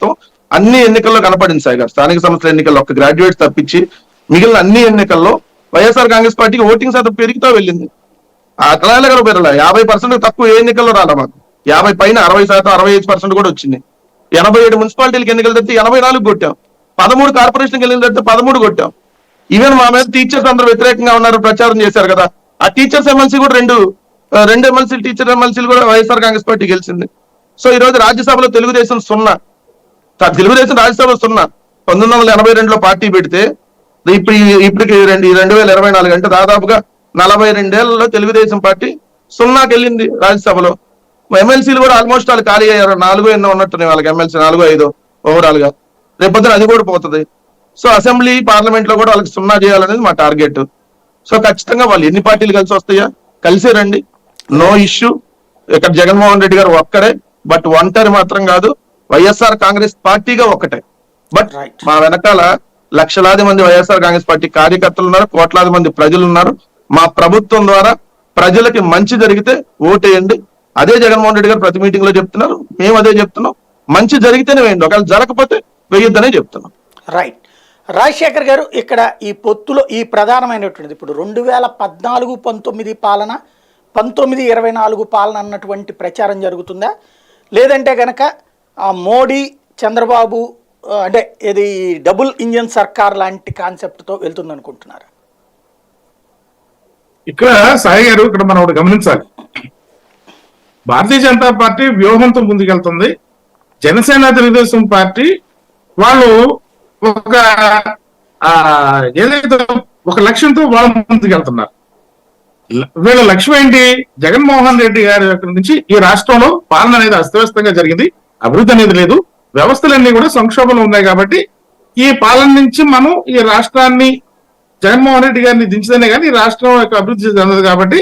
నమ్మకం అన్ని ఎన్నికల్లో కనపడింది సాయి గారు. స్థానిక సంస్థల ఎన్నికల్లో ఒక గ్రాడ్యుయేట్ తప్పించి మిగిలిన అన్ని ఎన్నికల్లో వైఎస్ఆర్ కాంగ్రెస్ పార్టీకి ఓటింగ్ శాతం పెరుగుతూ వెళ్ళింది. అట్లా పెరగల 50% తక్కువ ఏ ఎన్నికల్లో రాలా మాకు. 50 పైన 60%, 65% కూడా వచ్చింది. 87 మున్సిపాలిటీలకు ఎన్నికలు తప్పితే 84 కొట్టాం. 13 కార్పొరేషన్కి ఎన్నికలు తప్పితే 13 కొట్టాం. ఈవెన్ మా మీద టీచర్స్ అందరూ వ్యతిరేకంగా ఉన్నారు ప్రచారం చేశారు కదా, ఆ టీచర్స్ ఎమ్మెల్సీ కూడా రెండు ఎమ్మెల్సీ టీచర్ ఎమ్మెల్సీలు కూడా వైఎస్ఆర్ కాంగ్రెస్ పార్టీ గెలిచింది. సో ఈ రోజు రాజ్యసభలో తెలుగుదేశం 0, తెలుగుదేశం రాజ్యసభ 0. 1982లో పార్టీ పెడితే ఇప్పటికి 2024 అంటే దాదాపుగా 42 ఏళ్లలో తెలుగుదేశం పార్టీ 0కి వెళ్ళింది రాజ్యసభలో. ఎమ్మెల్సీలు కూడా ఆల్మోస్ట్ వాళ్ళు ఖాళీ అయ్యారు. 4 ఎన్నో ఉన్నట్టున్నాయి వాళ్ళకి ఎమ్మెల్సీ, 4-5 ఓవరాల్ గా. రేపొద్దున అది కూడా పోతుంది. సో అసెంబ్లీ పార్లమెంట్ లో కూడా వాళ్ళకి 0 చేయాలనేది మా టార్గెట్. సో ఖచ్చితంగా వాళ్ళు ఎన్ని పార్టీలు కలిసి వస్తాయా, కలిసే రండి, నో ఇష్యూ. ఇక్కడ జగన్మోహన్ రెడ్డి గారు ఒక్కడే, బట్ ఒంటరి మాత్రం కాదు, వైఎస్ఆర్ కాంగ్రెస్ పార్టీగా ఒక్కటే. బట్ మా వెనకాల లక్షలాది మంది వైఎస్ఆర్ కాంగ్రెస్ పార్టీ కార్యకర్తలు ఉన్నారు, కోట్లాది మంది ప్రజలు ఉన్నారు. మా ప్రభుత్వం ద్వారా ప్రజలకి మంచి జరిగితే ఓటేయండి. అదే జగన్మోహన్ రెడ్డి గారు ప్రతి మీటింగ్ లో చెప్తున్నారు, మేము అదే చెప్తున్నాం. మంచి జరిగితేనే వేయండి, ఒకవేళ జరగకపోతే వేయొద్దనే చెప్తున్నాం. రైట్. రాజశేఖర్ గారు, ఇక్కడ ఈ పొత్తులో ఈ ప్రధానమైనటువంటిది ఇప్పుడు 2014-19 పాలన, 19-24 పాలన అన్నటువంటి ప్రచారం జరుగుతుందా, లేదంటే కనుక మోడీ చంద్రబాబు అంటే ఇది డబుల్ ఇంజన్ సర్కార్ లాంటి కాన్సెప్ట్తో వెళ్తుంది అనుకుంటున్నారు? ఇక్కడ సాయి గారు, ఇక్కడ మనం ఒకటి గమనించాలి. భారతీయ జనతా పార్టీ వ్యూహంతో ముందుకెళ్తుంది. జనసేన తెలుగుదేశం పార్టీ వాళ్ళు ఒక ఏదైతే ఒక లక్ష్యంతో వాళ్ళు ముందుకెళ్తున్నారు. వీళ్ళ లక్ష్యం ఏంటి? జగన్మోహన్ రెడ్డి గారి నుంచి ఈ రాష్ట్రంలో పాలన అనేది అస్తవ్యస్తంగా జరిగింది, అభివృద్ధి అనేది లేదు, వ్యవస్థలన్నీ కూడా సంక్షోభంలో ఉన్నాయి. కాబట్టి ఈ పాలన నుంచి మనం ఈ రాష్ట్రాన్ని జగన్మోహన్ రెడ్డి గారిని దించితేనే కానీ ఈ రాష్ట్రం యొక్క అభివృద్ధి చెందదు. కాబట్టి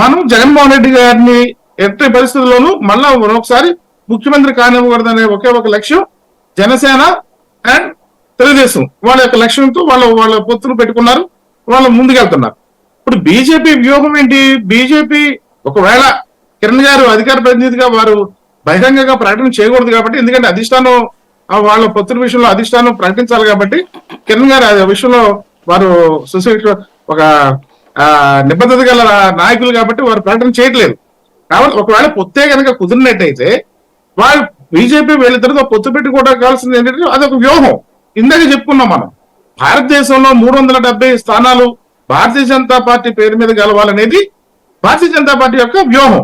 మనం జగన్మోహన్ రెడ్డి గారిని ఎట్టి పరిస్థితుల్లోనూ మళ్ళా ఒకసారి ముఖ్యమంత్రి కానివ్వకూడదనే ఒకే ఒక లక్ష్యం జనసేన అండ్ తెలుగుదేశం వాళ్ళ యొక్క లక్ష్యంతో వాళ్ళ పొత్తులు పెట్టుకున్నారు, వాళ్ళు ముందుకెళ్తున్నారు. ఇప్పుడు బీజేపీ వ్యూహం ఏంటి? బీజేపీ ఒకవేళ కిరణ్ గారు అధికార ప్రతినిధిగా వారు బహిరంగంగా ప్రకటన చేయకూడదు కాబట్టి, ఎందుకంటే అధిష్టానం వాళ్ళ పొత్తుల విషయంలో అధిష్టానం ప్రకటించాలి కాబట్టి కిరణ్ గారు ఆ విషయంలో వారు సొసైటీ ఒక నిబద్ధత గల నాయకులు కాబట్టి వారు ప్రకటన చేయట్లేదు. కాబట్టి ఒకవేళ పొత్తే కనుక కుదిరినట్టయితే వాళ్ళు బీజేపీ వీళ్ళిద్దరితో పొత్తు పెట్టుకోవడం కావాల్సింది ఏంటంటే అదొక వ్యూహం. ఇందాక చెప్పుకున్నాం మనం, భారతదేశంలో 370 స్థానాలు భారతీయ జనతా పార్టీ పేరు మీద గెలవాలనేది భారతీయ జనతా పార్టీ యొక్క వ్యూహం.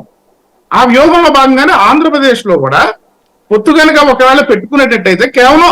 ఆ వ్యూహంలో భాగంగానే ఆంధ్రప్రదేశ్ లో కూడా పొత్తు కనుక ఒకవేళ పెట్టుకునేటట్టయితే కేవలం